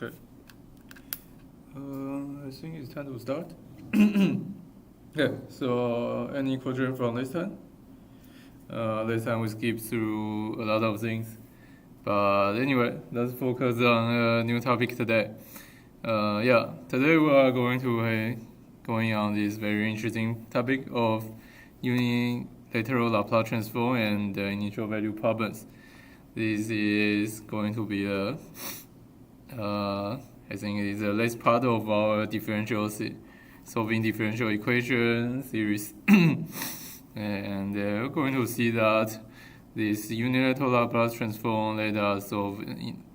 Okay. I think it's time to start. Okay, so any question from this time? This time we skipped through a lot of things. But anyway, let's focus on a new topic today. Today we are going to going on this very interesting topic of unilateral Laplace transform and initial value problems. This is going to be I think it is the last part of our solving differential equation series. And we're going to see that this unilateral Laplace transform let us solve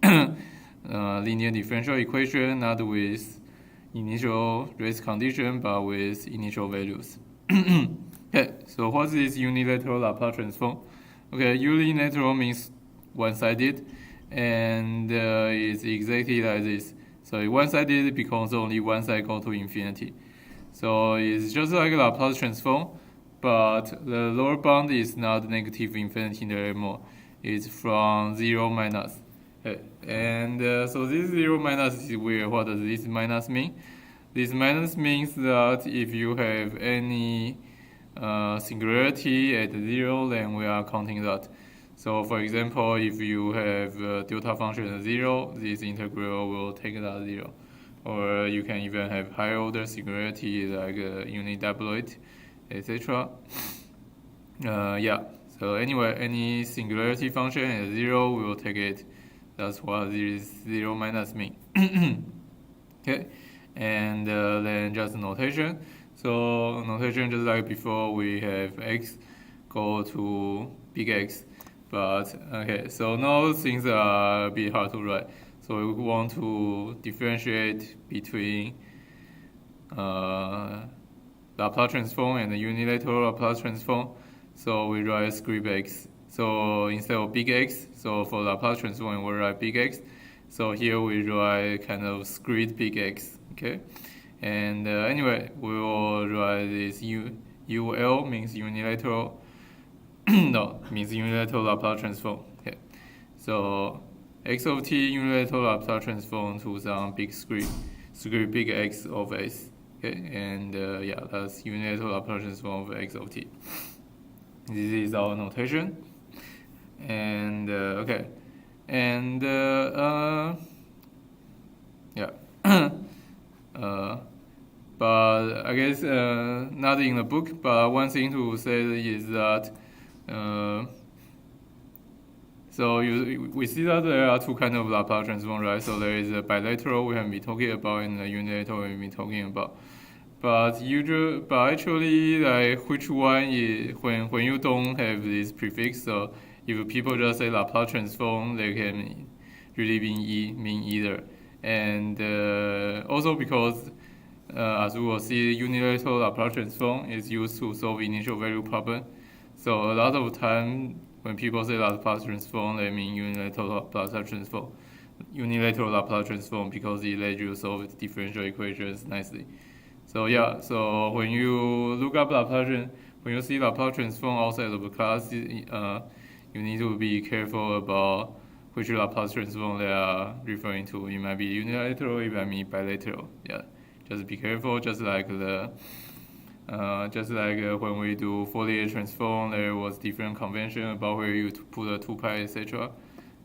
linear differential equation not with initial race condition but with initial values. Okay, so what is unilateral Laplace transform? Okay, unilateral means one-sided, and it's exactly like this. So one-sided it becomes only one side go to infinity. So it's just like a Laplace transform, but the lower bound is not negative infinity anymore. It's from 0 minus. Okay. And so this 0 minus is weird. What does this minus mean? This minus means that if you have any singularity at 0, then we are counting that. So for example, if you have delta function at 0, this integral will take that 0. Or you can even have higher order singularity like unidoublet, etc. So anyway, any singularity function at 0, we will take it. That's what this 0 minus mean. Okay, and then just notation. So notation just like before, we have x go to big X. But okay, so now things are a bit hard to write. So we want to differentiate between Laplace transform and the unilateral Laplace transform. So we write script x. So instead of big X, so for Laplace transform we write big X. So here we write kind of script big X. Okay, and anyway, we will write this UL means unilateral. No, means unilateral Laplace transform. Okay, so x of t unilateral Laplace transform to some big script big X of s. Okay, and that's unilateral Laplace transform of x of t. This is our notation. And okay, and but I guess not in the book. But one thing to say is that. So we see that there are two kinds of Laplace transform, right? So there is a bilateral we have been talking about and the unilateral we have been talking about. But actually, like which one is when you don't have this prefix? So if people just say Laplace transform, they can really mean either. And also because as we will see, unilateral Laplace transform is used to solve initial value problem. So a lot of time when people say Laplace transform, they mean unilateral Laplace transform. Unilateral Laplace transform because it lets you solve differential equations nicely. So so when you look up when you see Laplace transform outside of the class, you need to be careful about which Laplace transform they are referring to. It might be unilateral, it might be bilateral. Yeah, just be careful. Just like when we do Fourier transform, there was different convention about where you put a 2π, etc.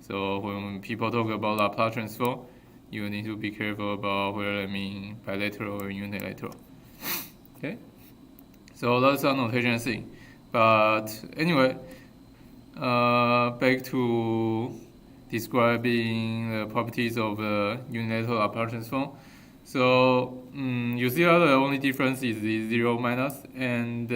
So when people talk about Laplace transform, you need to be careful about whether they mean bilateral or unilateral. Okay, so that's our notation thing. But anyway, back to describing the properties of the unilateral Laplace transform. So you see how the only difference is the 0 minus, and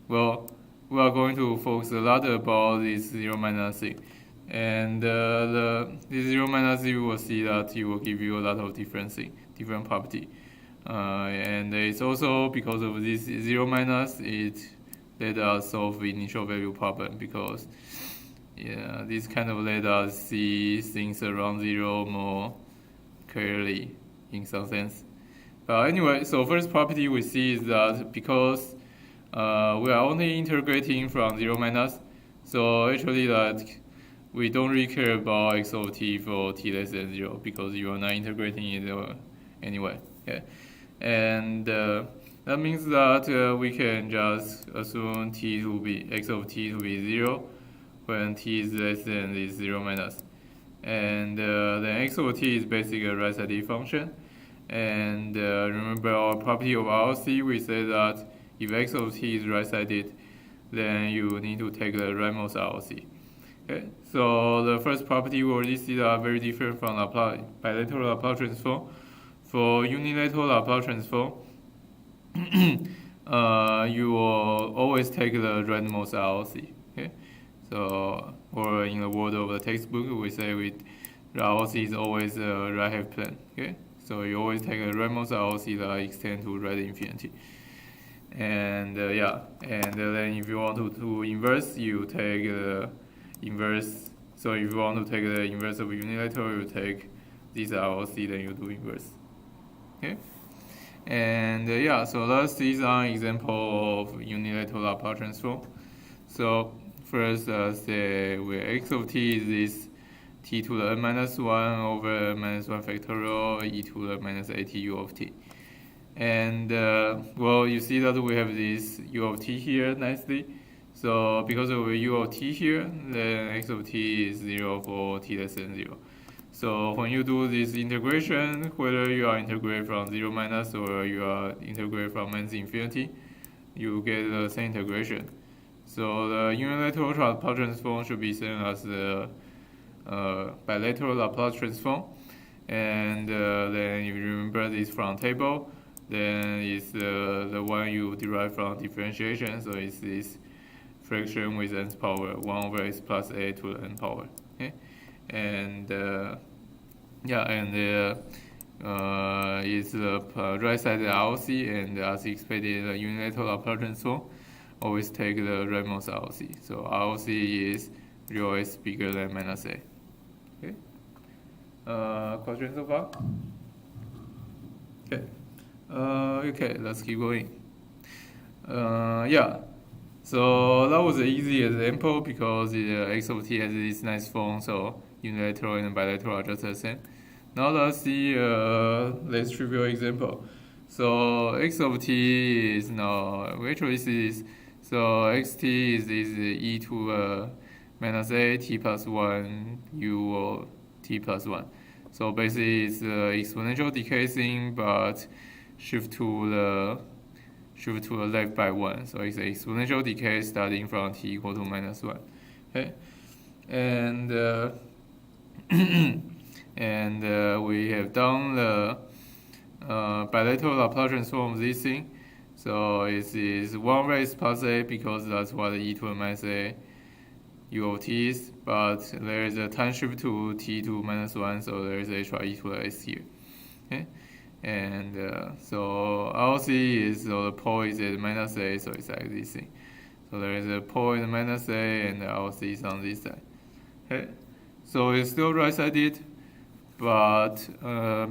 well, we are going to focus a lot about this 0 minus thing. And the 0 minus, you will see that it will give you a lot of different property. And it's also because of this 0 minus, it let us solve initial value problem because this kind of let us see things around 0 more clearly in some sense. But anyway, so first property we see is that because we are only integrating from 0 minus, so actually that we don't really care about x of t for t less than 0 because you are not integrating it anyway. Okay, and that means that we can just assume t to be x of t to be 0 when t is less than this 0 minus. And then x of t is basically a right-sided function. And remember our property of RC, we say that if x of t is right-sided, then you need to take the rightmost RC. Okay, so the first property we already see that are very different from bilateral Laplace transform. For unilateral Laplace transform, you will always take the rightmost RC. Okay, so or in the word of the textbook, we say the RC is always a right half plane. Okay, so you always take the rightmost RC that extend to right infinity. And and then if you want to inverse, you take the inverse. So if you want to take the inverse of unilateral, you take this RC, then you do inverse. Okay, and so let's see some example of unilateral Laplace transform. So first, say where x of t is this t to the n minus 1 over n minus 1 factorial e to the minus atu of t. And well, you see that we have this u of t here nicely. So because of u of t here, then x of t is 0 for t less than 0. So when you do this integration, whether you are integrating from 0 minus or you are integrating from minus infinity, you get the same integration. So the unilateral Laplace transform should be same as the bilateral Laplace transform. And then if you remember this from table, then it's the one you derive from differentiation. So it's this fraction with nth power 1 over x plus a to the n power. Okay, and it's the right-sided RC, and as expected, the unilateral Laplace transform always take the rightmost RC. So RC is real s bigger than minus a. Okay. Question so far? Okay. Okay, let's keep going. So that was an easy example because x of t has this nice form, so unilateral and bilateral are just the same. Now let's see less trivial example. So x of t is now, we actually see this. So xt is this e to minus a t plus 1 u of t plus 1. So basically it's exponential decreasing, but shift to the left by 1. So it's an exponential decay starting from t equal to minus 1. Okay, and we have done the bilateral Laplace transform of this thing. So it is 1 over x plus a because that's what the e to the minus a u of t is, but there is a time shift to t to minus 1, so there is extra e to the s here. Okay, and so RC is, so the pole is at minus a, so it's like this thing. So there is a pole at minus a, and the RC is on this side. Okay, so it's still right-sided, but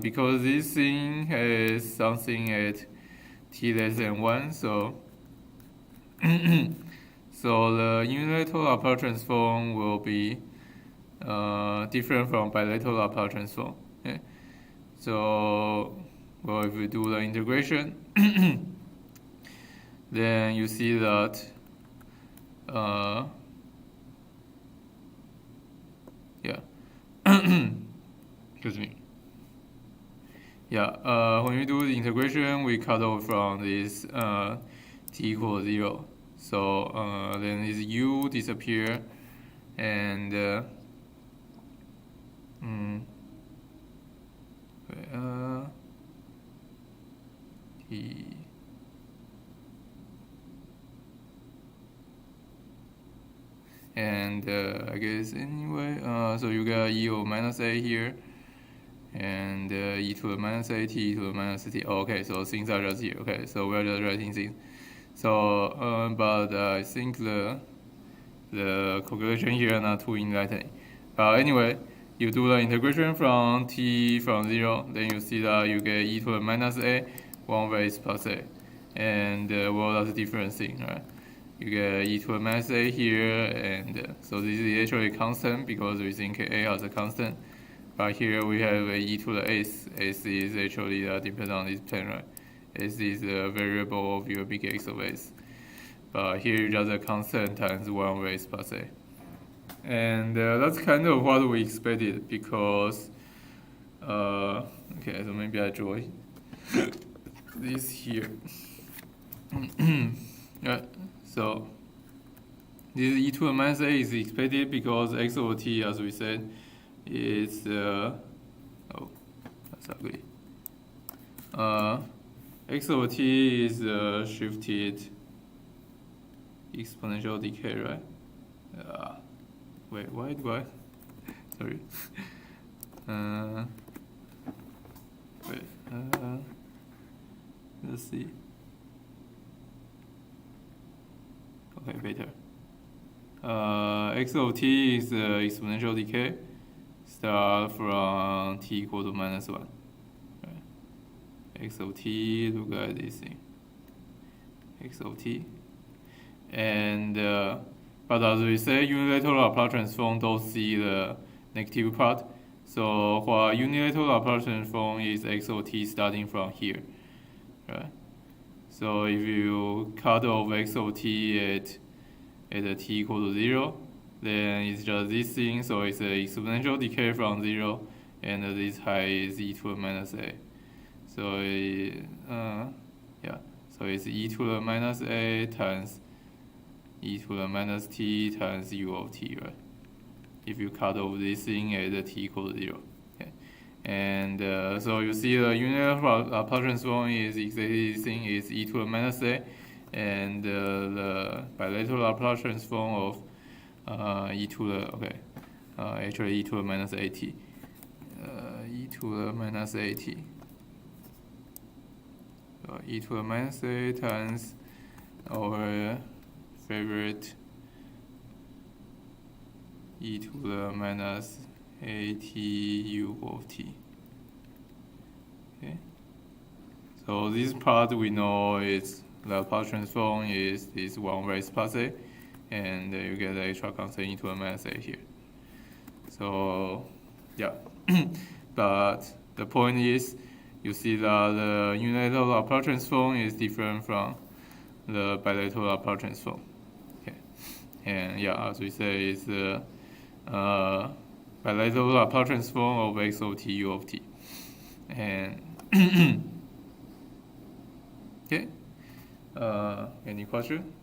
because this thing has something at t less than 1, so so the unilateral Laplace transform will be different from bilateral Laplace transform. Okay, so well, if we do the integration, then you see that excuse me. When we do the integration, we cut off from this t equals 0. So then this u disappear, and t. And I guess anyway, so you got e of minus a here, and e to the minus a, t to the minus t. Oh, okay, so things are just here. Okay, so we're just writing things. So, but I think the calculation here are not too enlightening. Anyway, you do the integration from t from 0, then you see that you get e to the minus a, 1 over x plus a. And well, that's a different thing, right? you get e to the minus a here, and so this is actually a constant because we think a as a constant. But here we have a e to the s. S is actually dependent on this plane, right? S is a variable of your big X of s. But here just a constant times 1 over s plus a. And that's kind of what we expected because, okay, so maybe I draw this here. So this e to the minus a is expected because x over t, as we said, is oh, that's ugly. X over t is shifted exponential decay, right? Wait, why do I? Sorry. Wait. Let's see. Okay, better. X of t is exponential decay. Start from t equal to minus 1. Right. X of t, look at this thing. X of t. And, but as we say, unilateral Laplace transform don't see the negative part. So what unilateral Laplace transform is x of t starting from here. Right? So if you cut off x of t at t equal to 0, then it's just this thing, so it's an exponential decay from 0, and this height is e to the minus a. So so it's e to the minus a times e to the minus t times u of t, right? If you cut off this thing at t equal to 0. Okay. And so you see the unilateral Laplace transform is exactly this thing, is e to the minus a, and the bilateral Laplace transform of e to the, actually e to the minus at. E to the minus at. So e to the minus a times our favorite e to the minus at u of t. Okay. So this part we know is the Laplace transform is this 1 over s plus a, and you get the extra constant e to the minus a here. So yeah, but the point is, you see that the unilateral Laplace transform is different from the bilateral Laplace transform. Okay, and yeah, as we say, it's the bilateral Laplace transform of x of t u of t. And okay, any question?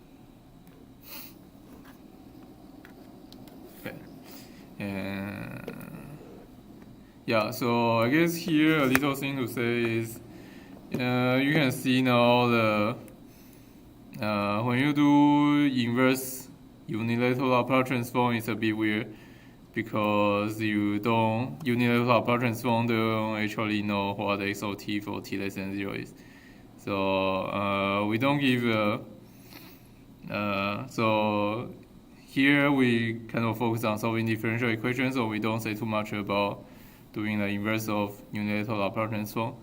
Okay, and yeah, so I guess here a little thing to say is, you can see now the when you do inverse unilateral Laplace transform, it's a bit weird because unilateral Laplace transform don't actually know what x of t for t less than 0 is. So we don't give so here we kind of focus on solving differential equations, so we don't say too much about doing the inverse of unilateral Laplace transform.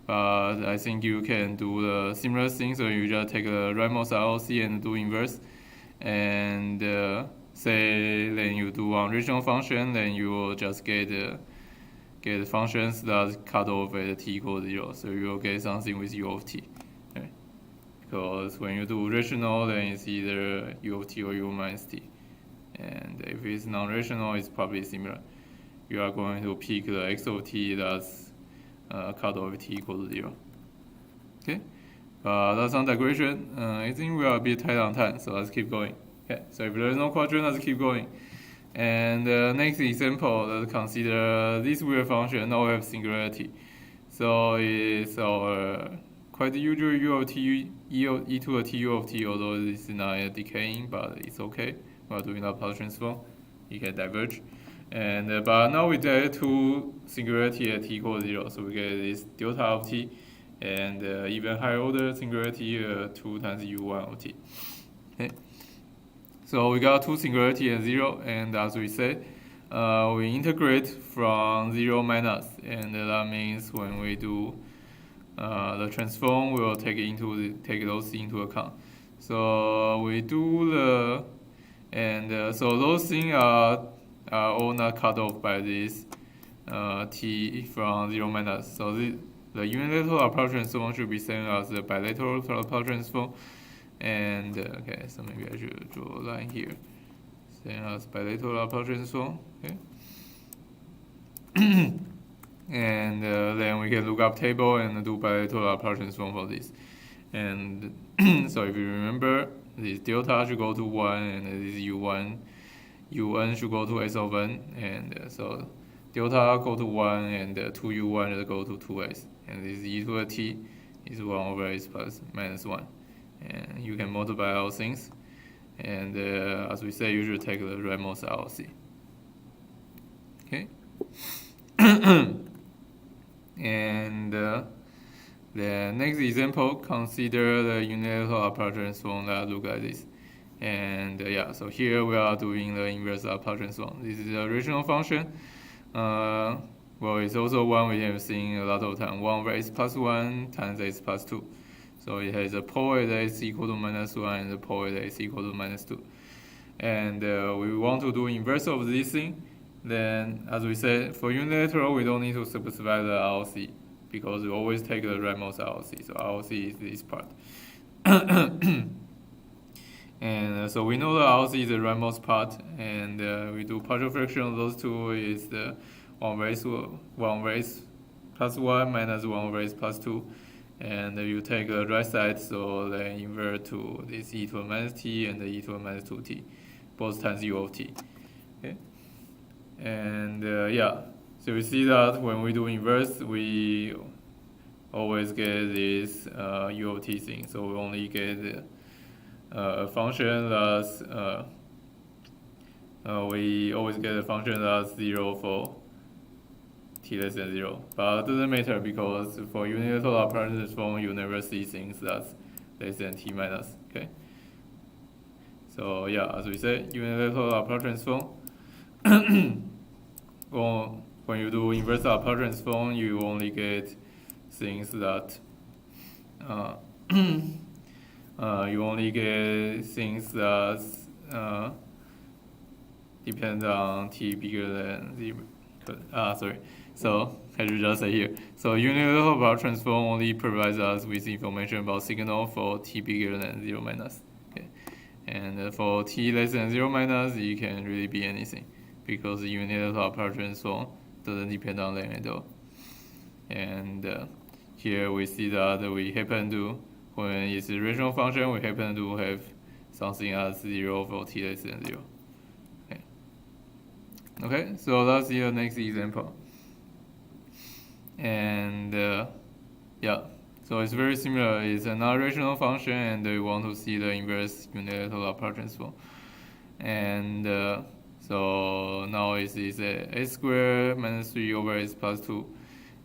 But I think you can do the similar thing, so you just take the rightmost RLC and do inverse, and say then you do one rational function, then you will just get functions that cut off at t equals 0, so you will get something with u of t. Okay? Because when you do rational, then it's either u of t or u minus t, and if it's non-rational, it's probably similar. You are going to pick the x of t that's cut off t equals 0. Okay, that's on digression. I think we are a bit tight on time, so let's keep going. Okay, so if there's no question, let's keep going. And next example, let's consider this weird function. Now we have singularity. So it's our quite usual u of t, e to the t u of t, although this is not decaying, but it's okay. We're doing Laplace transform. It can diverge. And but now we get to singularity at t equals 0, so we get this delta of t, and even higher order singularity 2 times u1 of t. Okay. So we got 2 singularity and 0, and as we said, we integrate from 0 minus, and that means when we do the transform, we will take those into account. So we do the, and so those things are all not cut off by this t from 0 minus. So the unilateral Laplace transform should be same as the bilateral Laplace transform. And okay, so maybe I should draw a line here. Same as bilateral Laplace transform. Okay. And then we can look up table and do bilateral Laplace transform for this. And so if you remember, this delta should go to 1, and this u1, un should go to s of n, and so delta go to 1, and 2u1 should go to 2s, and this e to the t is 1 over s plus minus 1. And you can multiply all things, and as we say, you should take the rightmost RLC. Okay. And the next example, consider the unilateral Laplace transform that look like this. And yeah, so here we are doing the inverse Laplace transform. This is a rational function. Well, it's also one we have seen a lot of time. 1 over s plus 1 times s plus 2. So it has a pole at s equal to minus 1 and a pole at s equal to minus 2. And we want to do inverse of this thing. Then, as we said, for unilateral, we don't need to specify the RLC because we always take the rightmost RLC. So RLC is this part. And so we know the RLC is the rightmost part, and we do partial fraction of those two is the 1 over s plus 1 minus 1 over s plus 2. And you take the right side, so then invert to this e to the minus t and the e to the minus 2t, both times u of t. Okay. And yeah, so we see that when we do inverse, we always get this u of t thing. So we only get a function that's we always get a function that's 0 for t less than 0. But it doesn't matter because for unilateral Laplace transform, you never see things that's less than t minus. Okay. So yeah, as we said, unilateral Laplace transform. Well, when you do inverse Laplace transform, you only get things that depend on t bigger than 0. Sorry. So I should just say here. So unilateral Laplace transform only provides us with information about signal for t bigger than 0 minus. Okay. And for t less than 0 minus, it can really be anything because the unilateral Laplace transform doesn't depend on length at all. And here we see that we happen to, when it's a rational function, we happen to have something as 0 for t less than 0. Okay, so that's the next example. And yeah, so it's very similar. It's another rational function, and we want to see the inverse unilateral Laplace transform. And so now it is s squared minus 3 over s plus 2.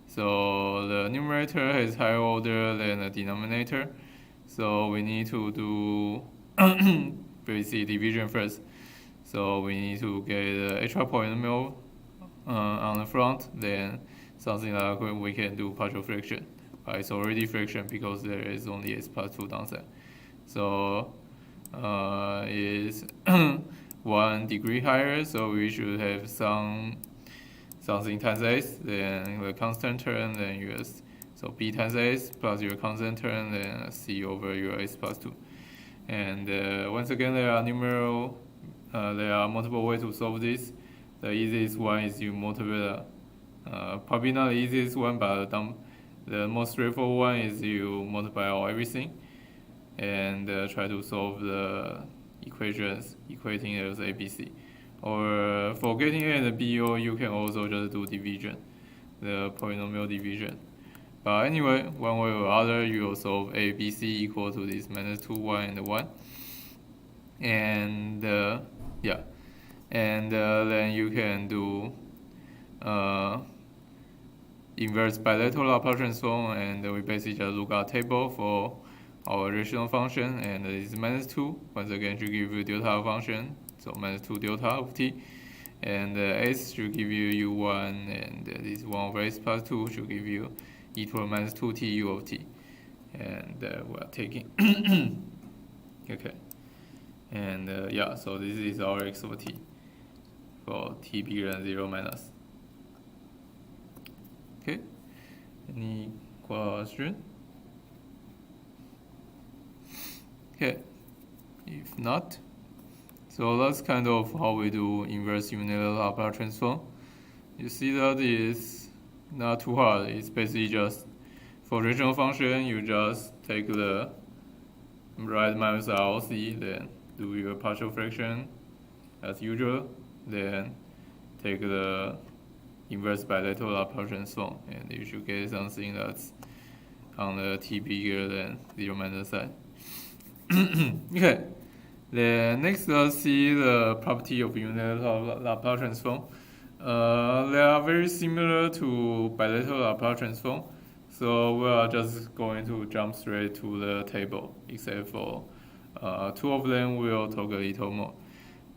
So the numerator has higher order than the denominator. So we need to do basically division first. So we need to get the extra polynomial on the front, then something like we can do partial fraction. But it's already fraction because there is only s plus 2 downside. So is 1 degree higher, so we should have something times s, then the constant term, then your so b times s plus your constant term, then c over your s plus 2. And once again, there are multiple ways to solve this. The easiest one is you multiply, probably not the easiest one, but the most straightforward one is you multiply all everything and try to solve the equations equating as ABC. Or for getting A and B, or you can also just do division, the polynomial division. But anyway, one way or other, you will solve A, B, C equal to this minus 2, 1, and 1. And yeah, and then you can do inverse bilateral Laplace transform, and we basically just look at table for our rational function, and it's minus 2. Once again, should give you delta function, so minus 2 delta of t. And s should give you u1, and this 1 over s plus 2 should give you e to the minus 2t u of t. And we are taking Okay, and yeah, so this is our x over t for t bigger than 0 minus. Okay, any question? Okay, if not, so that's kind of how we do inverse unilateral Laplace transform. You see that it's not too hard. It's basically just for rational function, you just take the right minus RLC, then do your partial fraction as usual, then take the inverse bilateral Laplace transform, and you should get something that's on the t bigger than 0 minus side. Okay, then next let's see the property of unilateral Laplace transform. They are very similar to bilateral Laplace transform, so we are just going to jump straight to the table, except for two of them we'll talk a little more.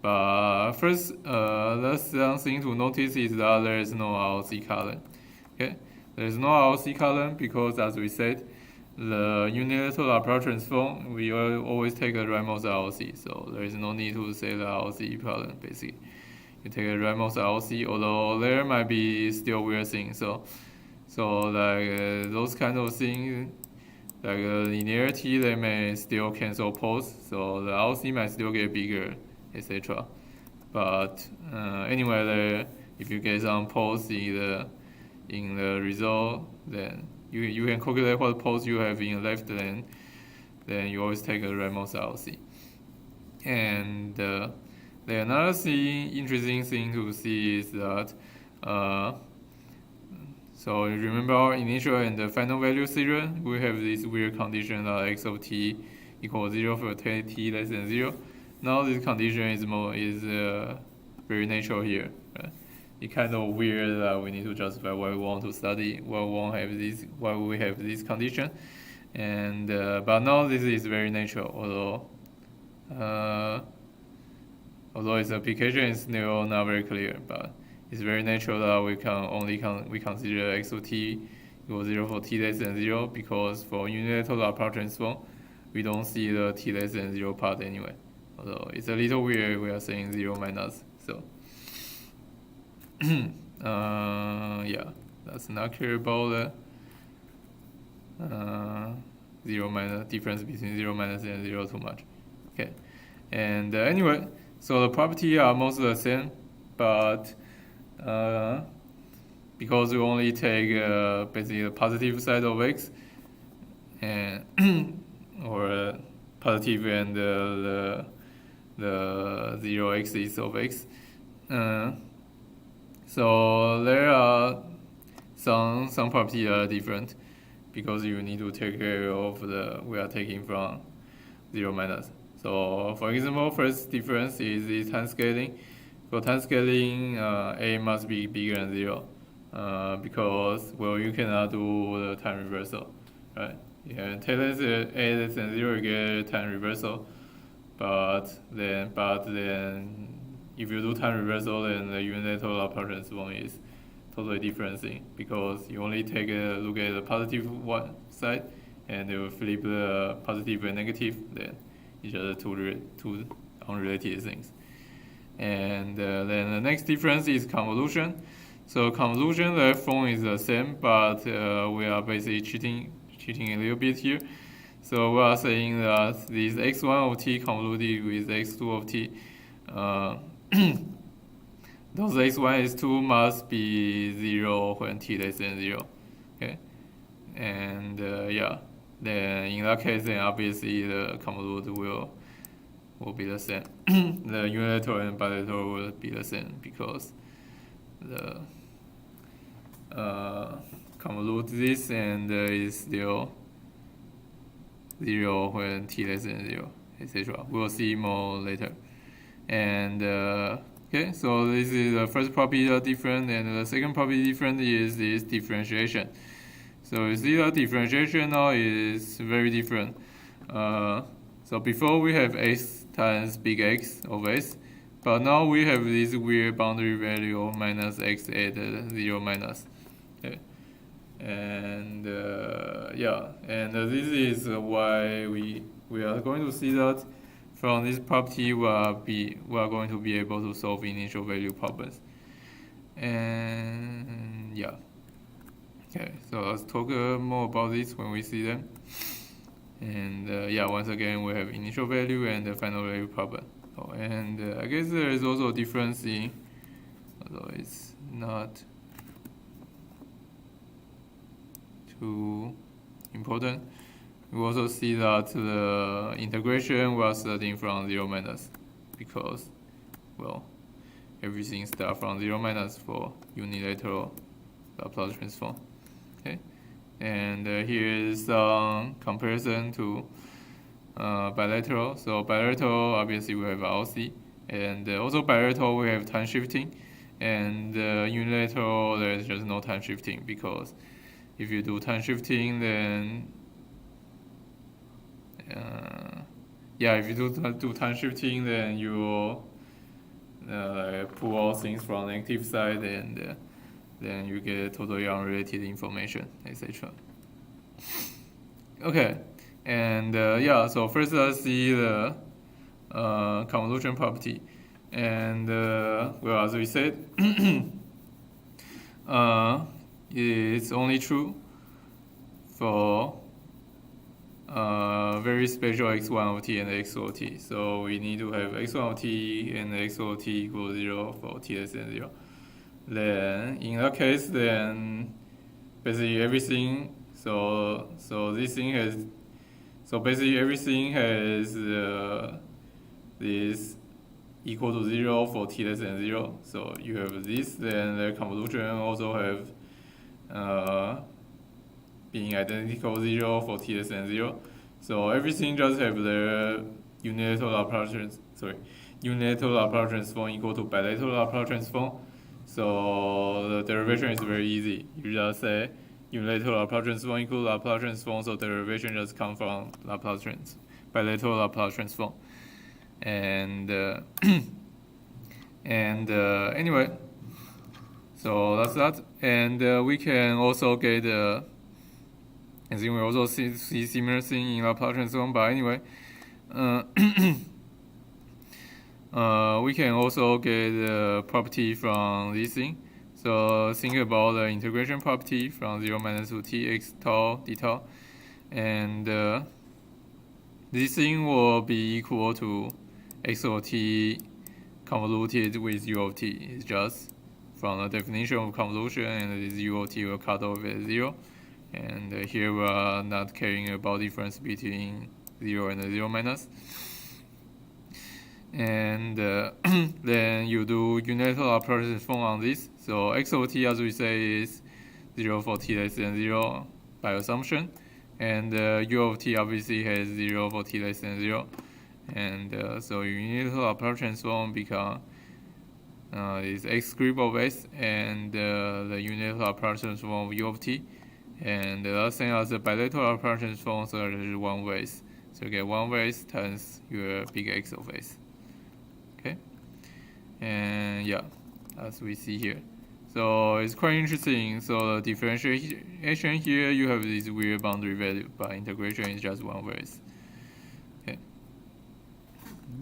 But first, the thing to notice is that there is no RLC column. Okay, there is no RLC column because, as we said, the unilateral Laplace transform we always take a rightmost RLC, so there is no need to say the RLC equivalent. Basically, you take a rightmost RLC, although there might be still weird things. So like those kind of things, like linearity, they may still cancel poles, so the RLC might still get bigger, etc. But anyway, if you get some poles in the result, then you can calculate what poles you have in the left lane. Then you always take a rightmost RLC. And the another interesting thing to see is that so remember our initial and the final value theorem, we have this weird condition that x of t equals 0 for t less than 0. Now this condition is very natural here. Right? It's kind of weird that we need to justify why we want to study, why we have this condition, and but now this is very natural. Although its application is still not very clear, but it's very natural that we consider x of t equals 0 for t less than 0, because for unilateral Laplace transform we don't see the t less than 0 part anyway. Although it's a little weird, we are saying 0 minus. So yeah, that's not clear about the 0 minus difference between 0 minus and 0 too much. Okay, and anyway, so the property are mostly the same, but because we only take basically the positive side of x, and or positive and the 0 axis of x. So there are some properties that are different because you need to take care of we are taking from 0 minus. So for example, first difference is the time scaling. For time scaling, a must be bigger than 0 because, well, you cannot do the time reversal, right? Yeah, take a less than 0, you get time reversal, but then if you do time reversal, then the unilateral Laplace transform is totally different thing, because you only take a look at the positive one side and you flip the positive and negative, then it's just two unrelated things. And then the next difference is convolution. So convolution, the form is the same, but we are basically cheating a little bit here. So we are saying that this x1 of t convoluted with x2 of t, those x1 x2 must be 0 when t less than 0. Okay, and yeah, then in that case, then obviously the convolute will be the same. The unilateral and bilateral will be the same because the convolute this and is still 0 when t less than 0, etc. We'll see more later. And okay, so this is the first property that different, and the second property different is this differentiation. So you see that differentiation now is very different. So before we have x times big X of s, but now we have this weird boundary value of minus x at 0 minus. Okay. And yeah, and this is why we are going to see that from this property, we are going to be able to solve initial value problems. And yeah. Okay, so let's talk more about this when we see them. And yeah, once again, we have initial value and the final value problem. Oh, and I guess there is also a difference in, although it's not too important. We also see that the integration we are studying from 0 minus, because, well, everything starts from 0 minus for unilateral Laplace transform. Okay, and here is some comparison to bilateral. So bilateral, obviously we have RC, and also bilateral we have time shifting, and unilateral there's just no time shifting, because if you do time shifting, then yeah, if you do time shifting, then you will pull all things from the negative side, and then you get totally unrelated information, etc. Okay, and yeah, so first let's see the convolution property. And well, as we said, it's only true for very special x1 of t and x2 of t. So we need to have x1 of t and x2 of t equals 0 for t less than 0. Then in that case, then basically everything. So this thing has. So basically everything has this equal to 0 for t less than 0. So you have this. Then the convolution also have being identical 0 for t less than 0. So everything just have the unilateral Laplace transform equal to bilateral Laplace transform. So the derivation is very easy. You just say unilateral Laplace transform equal Laplace transform, so derivation just comes from bilateral Laplace transform. And anyway, so that's that. And we can also get I think we also see similar thing in Laplace transform. But anyway, we can also get the property from this thing. So think about the integration property from 0 minus to t x tau d tau, and this thing will be equal to x of t convoluted with u of t. It's just from the definition of convolution, and this u of t will cut off at 0. And here we are not caring about difference between 0 and 0 minus. And then you do unilateral Laplace transform on this. So x of t, as we say, is 0 for t less than 0 by assumption. And u of t obviously has 0 for t less than 0. And so unilateral Laplace transform become is x script of s, and the unilateral Laplace transform of u of t. And the last thing is the bilateral Laplace transform, so that is one ways. So you get one ways times your big X of s. Okay? And yeah, as we see here. So it's quite interesting. So the differentiation here, you have this weird boundary value, but integration is just one ways. Okay.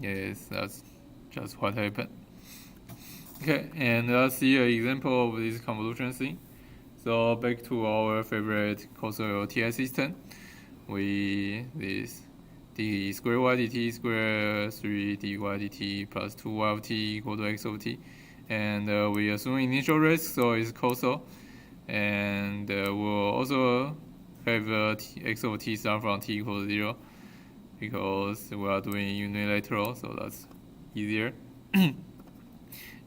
Yes, that's just what happened. Okay, and let's see an example of this convolution thing. So back to our favorite causal LTI system, this d square y dt square 3 dy dt plus 2y of t equal to x of t, and we assume initial risk, so it's causal, and we'll also have x of t start from t equals 0, because we are doing unilateral, so that's easier.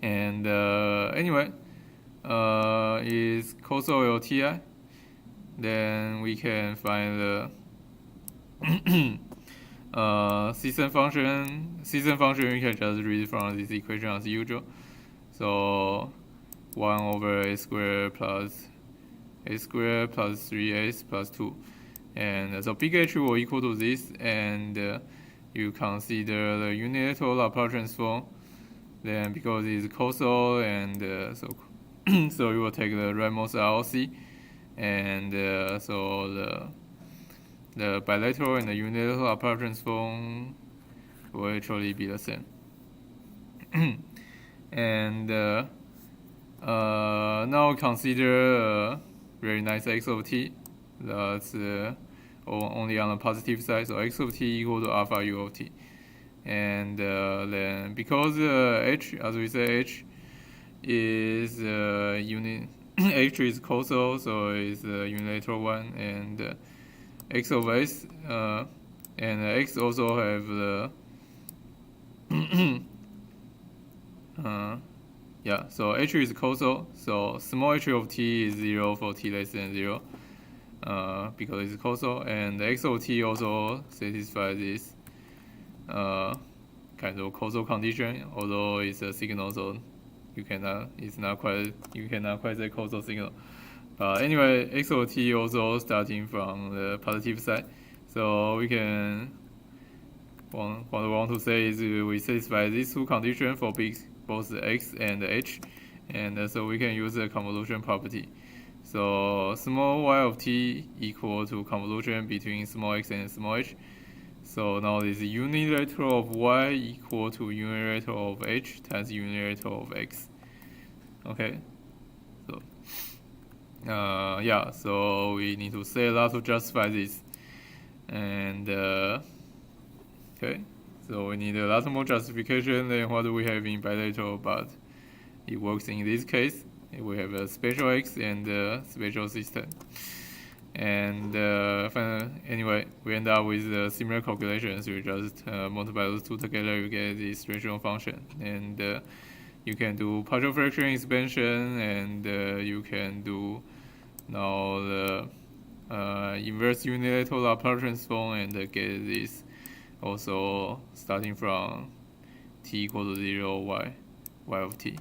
And anyway, is causal LTI, then we can find the system function. System function we can just read from this equation as usual. So 1 over a squared plus 3s plus 2. And so big H will equal to this, and you consider the unilateral Laplace transform. Then because it's causal, and so you will take the rightmost RLC, and so the bilateral and the unilateral Laplace transform will actually be the same. And now consider a very nice x of t that's only on the positive side, so x of t equal to alpha u of t. And then because h, as we say, h is unit h is causal, so it's a unilateral one, and x of s and x also have the yeah, so h is causal, so small h of t is 0 for t less than 0 because it's causal, and x of t also satisfies this kind of causal condition, although it's a signal, so you cannot quite say causal signal. But anyway, x of t also starting from the positive side, so we can what I want to say is we satisfy these two conditions for both x and h, and so we can use the convolution property. So small y of t equal to convolution between small x and small h. So now this unilateral of y equal to unilateral of h times unilateral of x. Okay, so yeah, so we need to say a lot to justify this, and okay, so we need a lot more justification than what we have in bilateral, but it works in this case. We have a special x and a special system. And anyway, we end up with similar calculations. You just multiply those two together, you get this rational function. And you can do partial fraction expansion, and you can do now the inverse unilateral Laplace transform, and get this also starting from t equal to 0 y of t.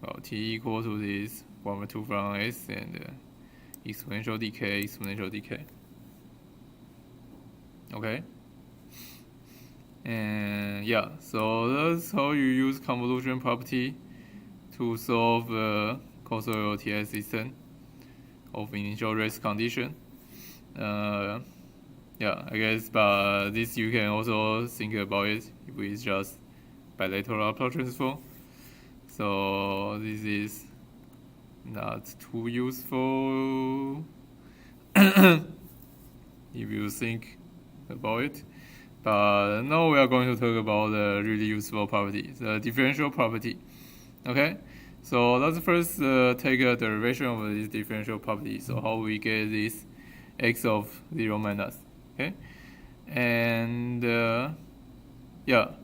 Well, t equal to this 1/2 from s, and exponential decay. Okay, and yeah, so that's how you use convolution property to solve the causal LTI system of initial race condition. Yeah, I guess, but this you can also think about it with just bilateral Laplace transform. So this is not too useful if you think about it. But now we are going to talk about the really useful property, the differential property. Okay, so let's first take a derivation of this differential property. So how we get this x of 0 minus. Okay, and yeah,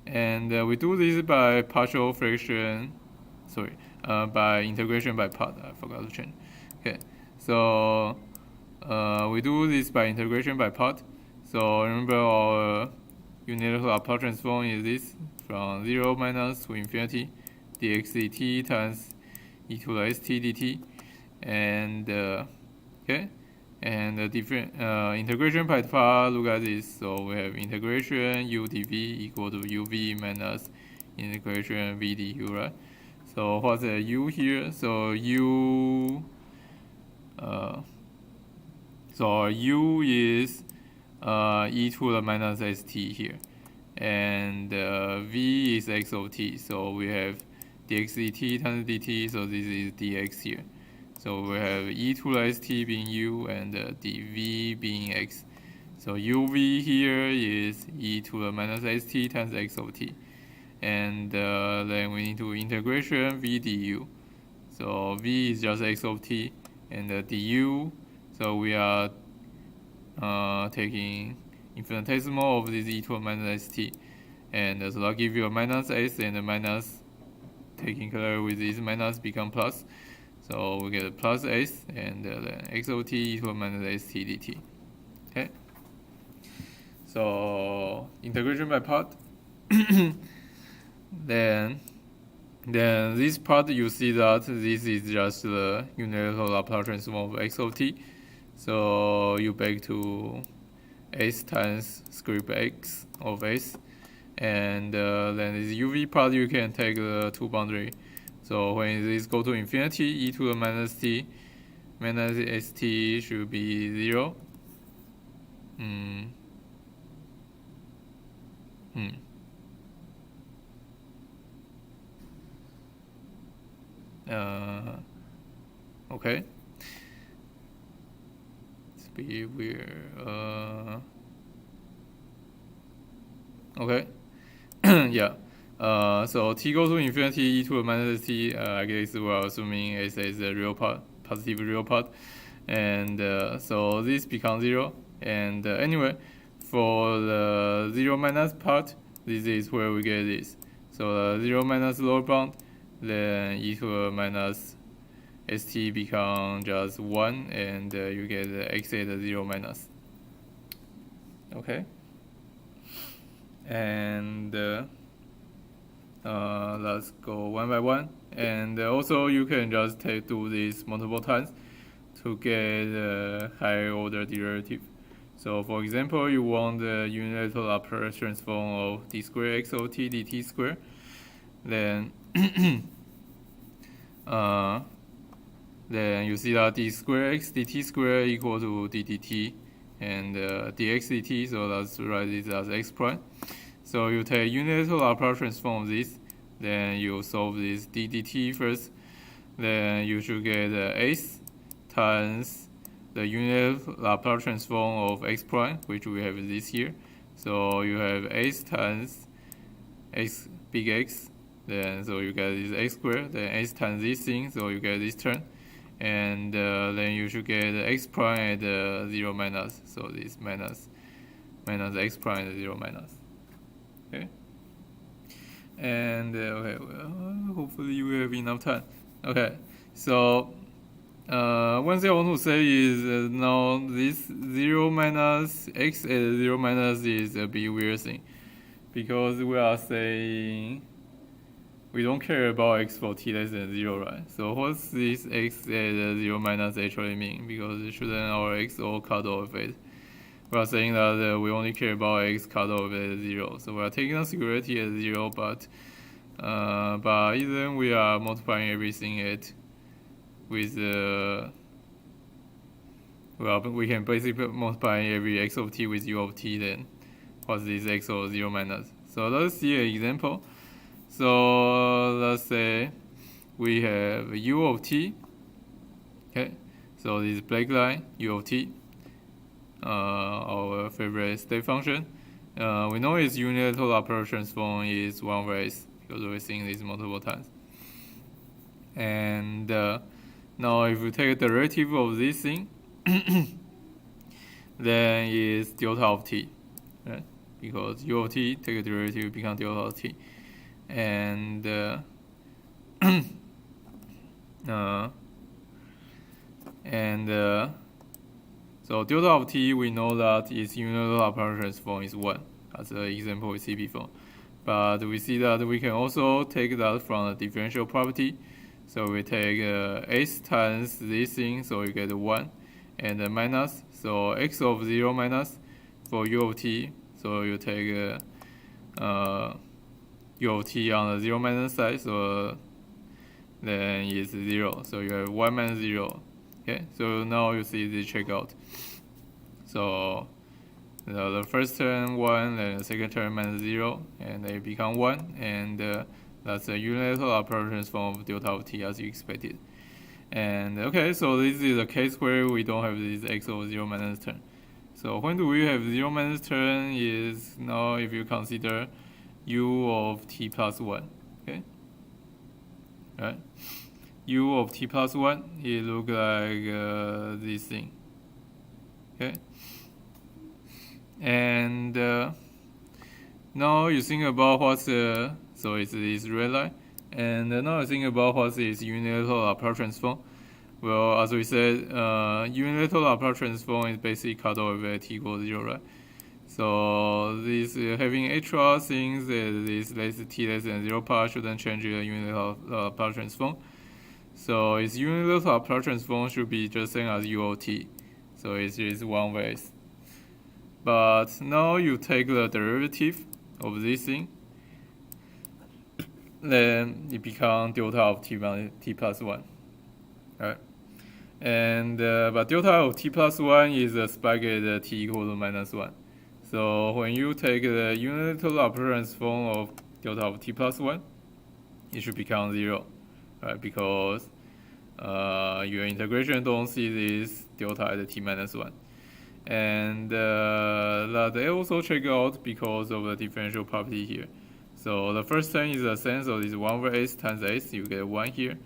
and we do this by partial fraction. Sorry. By integration by part. I forgot to change. Okay, so we do this by integration by part. So remember our unilateral Laplace transform is this from 0 minus to infinity dx dt times e to the st dt, and okay, and the different integration by part, look at this. So we have integration u dv equal to uv minus integration v du, right? So what's the u here? So u, so u is e to the minus st here, and v is x of t. So we have dx dt times dt. So this is dx here. So we have e to the st being u, and dv being x. So uv here is e to the minus st times x of t. And then we need to integration v du. So v is just x of t, and du, so we are taking infinitesimal of this e to the minus st, and so that give you a minus s, and the minus taking care with this minus become plus, so we get a plus s, and then x of t e to the minus st dt. Okay, so integration by part. Then this part, you see that this is just the unilateral Laplace transform of x of t. So you back to s times script x of s, and then this uv part you can take the two boundary. So when this go to infinity, e to the minus t minus st should be 0. Okay. It's be weird. Okay. Yeah. So t goes to infinity, e to the minus t. I guess we're assuming s is the real part, positive real part, and so this becomes 0. And anyway, for the 0 minus part, this is where we get this. So 0 minus lower bound, then e to the minus st become just 1, and you get x at 0 minus. Okay. And let's go one by one. And also you can just do this multiple times to get a higher order derivative. So for example, you want the unilateral Laplace transform of d squared x of t dt squared, then then you see that d squared x dt squared equal to d dt and dx dt, so let's write this as x prime. So you take unilateral Laplace transform of this, then you solve this d dt first, then you should get s times the unilateral Laplace transform of x prime, which we have this here. So you have s times x big X, then so you get this x squared, then s times this thing, so you get this term, and then you should get x prime at 0 minus, so this minus x prime at 0 minus. Okay. And okay, well, hopefully you have enough time. Okay, so one thing I want to say is now this 0 minus x at 0 minus is a bit weird thing, because we are saying we don't care about x for t less than 0, right? So what's this x at 0 minus actually mean? Because shouldn't our x all cut off at, we are saying that we only care about x cut off at 0. So we are taking the singularity at 0, but even we are multiplying everything at with well, we can basically multiply every x of t with u of t, then what's this x of 0 minus? So let's see an example. So let's say we have u of t. Okay, so this black line, u of t, our favorite state function. We know its unilateral Laplace transform is 1 over s, because we've seen this multiple times. And now if we take a derivative of this thing, then it's delta of t, right? Because u of t, take a derivative, become delta of t. And so delta of t, we know that its unilateral Laplace transform is 1, as an example we see before. But we see that we can also take that from the differential property. So we take s times this thing, so you get 1, and minus, so x of 0 minus for u of t, so you take u of t on the 0 minus side, so then it's 0, so you have 1 minus 0. Okay, so now you see the checkout. So the first term 1, then the second term minus 0, and they become 1, and that's a unilateral Laplace transform of delta of t as you expected. And okay, so this is a case where we don't have this x of 0 minus term. So when do we have 0 minus term is now if you consider u of t plus 1. Okay, right? U of t plus 1, it looks like this thing. Okay, and now you think about what's so it's this red line, and now you think about what's this unilateral Laplace transform. Well, as we said, unilateral Laplace transform is basically cut off at t equals 0, right? So this having extra things that this t less than 0 part shouldn't change the unilateral Laplace transform. So its unilateral Laplace transform should be just same as u of t. So it's just 1 way. But now you take the derivative of this thing, then it becomes delta of t plus 1. Right? And but delta of t plus 1 is a spike at t equal to minus 1. So when you take the unilateral Laplace transform of delta of t plus 1, it should become 0, right? Because your integration don't see this delta at t minus 1. And that they also check out because of the differential property here. So the first thing is the sense of this 1 over s times s, you get 1 here.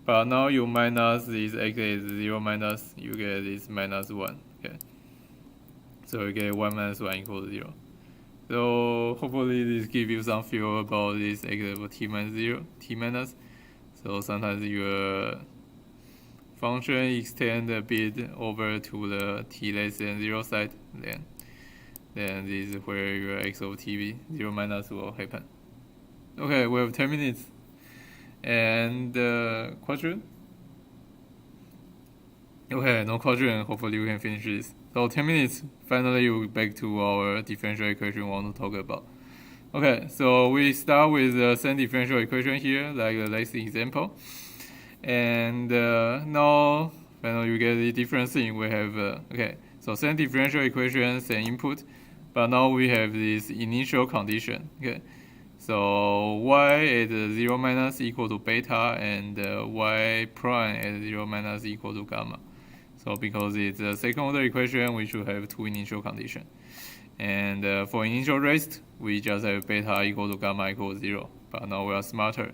But now you minus this x is 0 minus, you get this minus 1. Okay. So you get 1 minus 1 equals 0. So hopefully this gives you some feel about this x of t minus 0, t minus. So sometimes your function extend a bit over to the t less than 0 side, then this is where your x of t 0 minus will happen. Okay, we have 10 minutes. And question? Okay, no question. Hopefully we can finish this. So 10 minutes. Finally, we're back to our differential equation we want to talk about. Okay, so we start with the same differential equation here, like the last example. And now, finally, you get the different thing. We have, okay, so same differential equation, same input, but now we have this initial condition. Okay, so y at 0 minus equal to beta, and y prime at 0 minus equal to gamma. So because it's a second order equation, we should have two initial conditions. And for initial rest, we just have beta equal to gamma equals 0. But now we are smarter.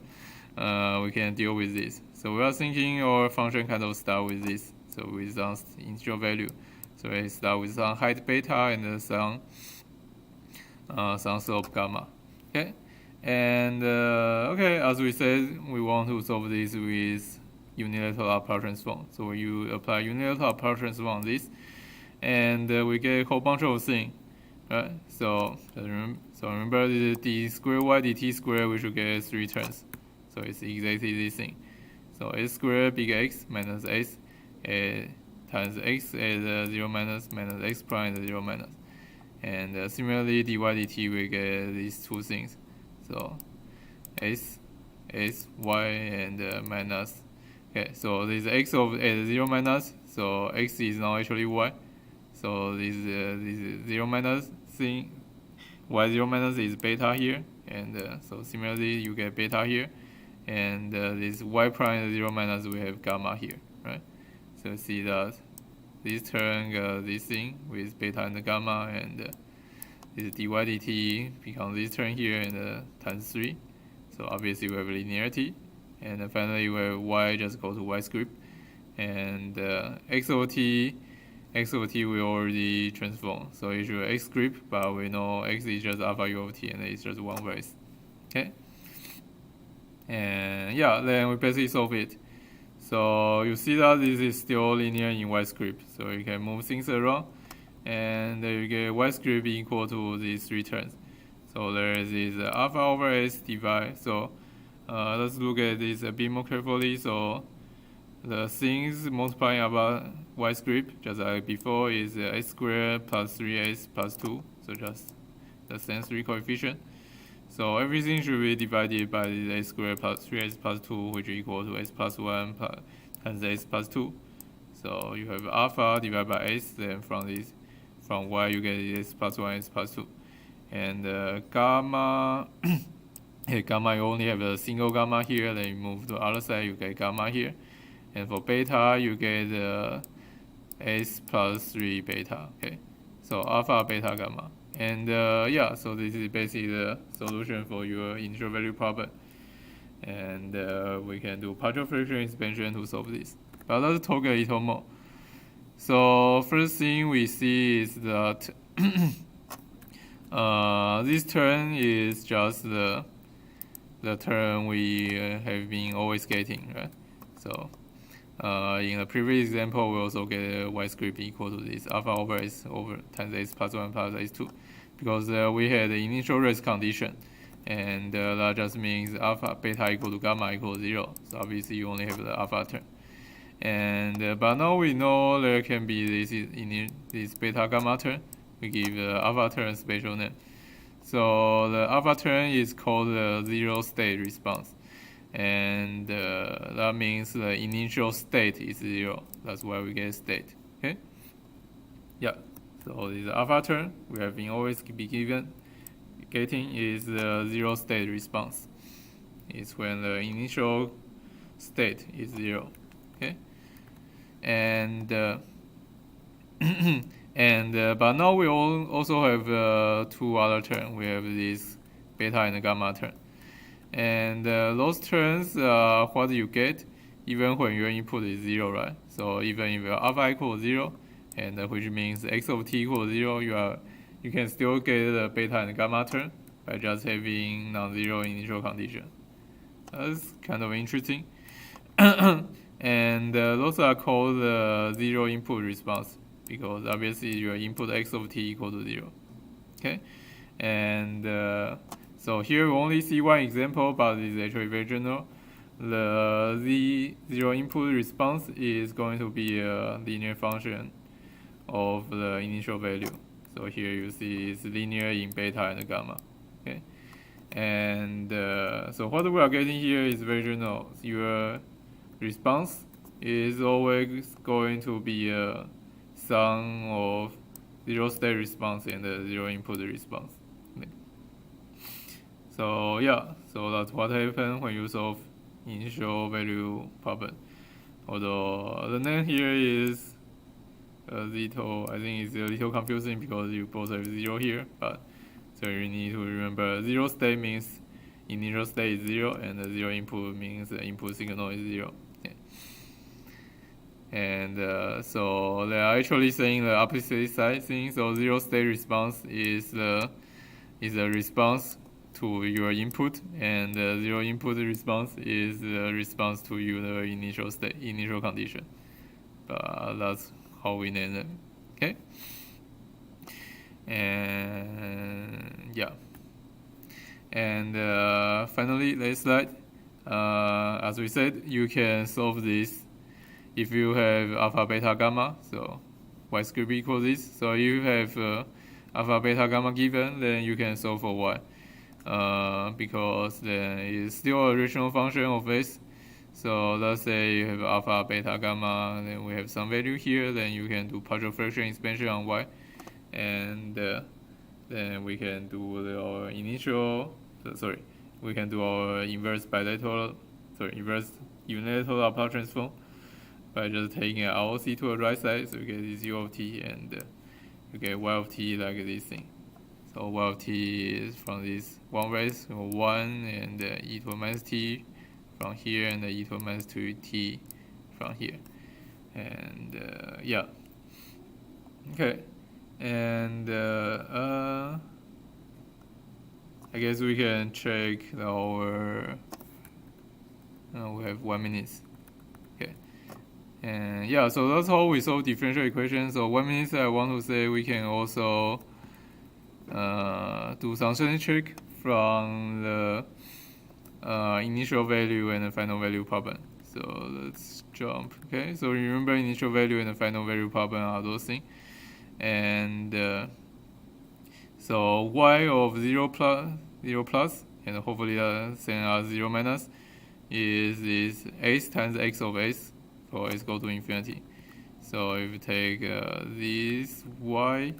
We can deal with this. So we are thinking our function kind of start with this. So with some initial value. So we start with some height beta and some slope gamma. Okay. And okay, as we said, we want to solve this with unilateral Laplace transform. So you apply unilateral Laplace transform on this, and we get a whole bunch of things, right? So remember the d squared y dt squared, we should get 3 terms. So it's exactly this thing. So s squared big X minus s times x at 0 minus x prime at 0 minus. And similarly, dy dt, we get these two things. So s, y, and minus. Okay, so this x of at 0 minus, so x is now actually y. So this 0 minus thing, y 0 minus is beta here. And so similarly, you get beta here. And this y prime 0 minus, we have gamma here, right? So see that this term this thing with beta and gamma, and this dy dt becomes this term here and times 3. So obviously we have linearity. And finally we have y just go to y script. And x over t we already transform. So it's your x script, but we know x is just alpha u of t and it's just 1 over s. Okay? And yeah, then we basically solve it. So you see that this is still linear in y script. So you can move things around. And you get y script equal to these 3 terms. So there is this alpha over s divide. So let's look at this a bit more carefully. So the things multiplying about y script, just like before, is s squared plus 3s plus 2. So just the same 3 coefficient. So everything should be divided by the s squared plus 3s plus 2, which is equal to s plus 1 times s plus 2. So you have alpha divided by s, then from y you get s plus 1, s plus 2. And gamma, gamma you only have a single gamma here, then you move to the other side, you get gamma here. And for beta, you get s plus 3 beta, okay? So alpha, beta, gamma. And yeah, so this is basically the solution for your initial value problem. And we can do partial fraction expansion to solve this. But let's talk a little more. So first thing we see is that this term is just the term we have been always getting, right? So in the previous example, we also get y script equal to this alpha over s over times s plus 1 plus s2, because we had the initial rest condition, and that just means alpha beta equal to gamma equals 0. So obviously you only have the alpha term. And but now we know there can be this beta gamma term. We give the alpha term special name. So the alpha term is called the zero state response. And that means the initial state is 0. That's why we get state. Okay? Yeah. So this alpha term we have been always be getting is the zero state response. It's when the initial state is 0. Okay, and but now we also have two other terms. We have this beta and gamma term, and those terms are what you get even when your input is 0, right? So even if alpha equals 0, and which means x of t equals 0, you can still get the beta and gamma term by just having non-zero initial condition. That's kind of interesting. And those are called zero input response, because obviously your input x of t equal to 0. Okay, and so here we only see one example, but it's actually very general. The zero input response is going to be a linear function of the initial value. So here you see it's linear in beta and gamma. Okay, and so what we are getting here is very general. Your response is always going to be a sum of zero state response and the zero input response. Okay. So yeah, so that's what happens when you solve initial value problem. Although the name here is a little, I think it's a little confusing because you both have 0 here, but so you need to remember zero state means initial state is 0, and the zero input means the input signal is 0. Okay. And so they are actually saying the opposite side thing. So zero state response is a response to your input, and the zero input response is the response to your initial condition. But that's how we name them. Okay. And yeah. And finally, this slide. As we said, you can solve this if you have alpha, beta, gamma. So y squared b equals this. So if you have alpha, beta, gamma given, then you can solve for y. Because then it's still a rational function of s. So let's say you have alpha, beta, gamma, then we have some value here, then you can do partial fraction expansion on y. And then we can do we can do our inverse unilateral Laplace transform by just taking an ROC to the right side, so you get this u of t, and you get y of t like this thing. So y of t is from this 1 raised to 1, and e to the minus t from here, and e to the minus 2t from here. And yeah. Okay. And I guess we can check our. We have 1 minute. Okay. And yeah, so that's how we solve differential equations. So 1 minute, I want to say we can also do some certain trick from the initial value and the final value problem. So let's jump. Okay. So remember, initial value and the final value problem are those things. And so y of 0 plus, and hopefully same as 0 minus, is this s times x of s for s go to infinity. So if you take this y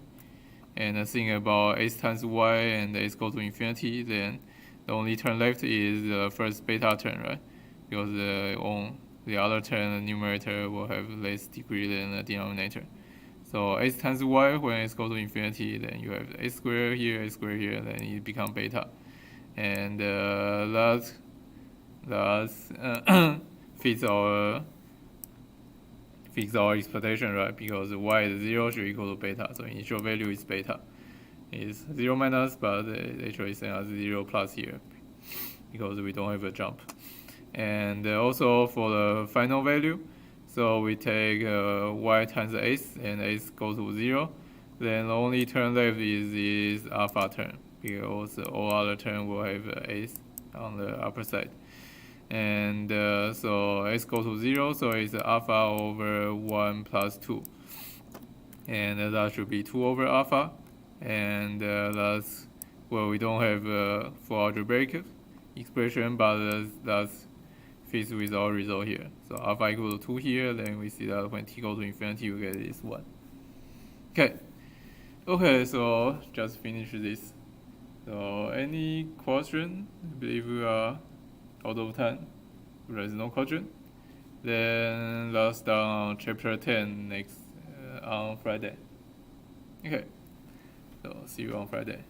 and think about s times y and s go to infinity, then the only term left is the first beta term, right? Because the other term, the numerator, will have less degree than the denominator. So s times y, when s goes to infinity, then you have s squared here, then it becomes beta. And that fits our expectation, right? Because y is 0 should equal to beta, so initial value is beta. It's 0 minus, but actually same as 0 plus here, because we don't have a jump. And also for the final value, so we take y times s, and s goes to 0. Then the only term left is this alpha term, because all other terms will have s on the upper side. And so s goes to 0, so it's alpha over 1 plus 2. And that should be 2 over alpha. And that's, well, we don't have a full algebraic expression, but that's fits with our result here. So alpha equals to 2 here, then we see that when t goes to infinity, you get this 1. Okay, Okay, so just finish this. So any question? I believe we are out of time. There is no question. Then last on chapter 10 next on Friday. Okay, so see you on Friday.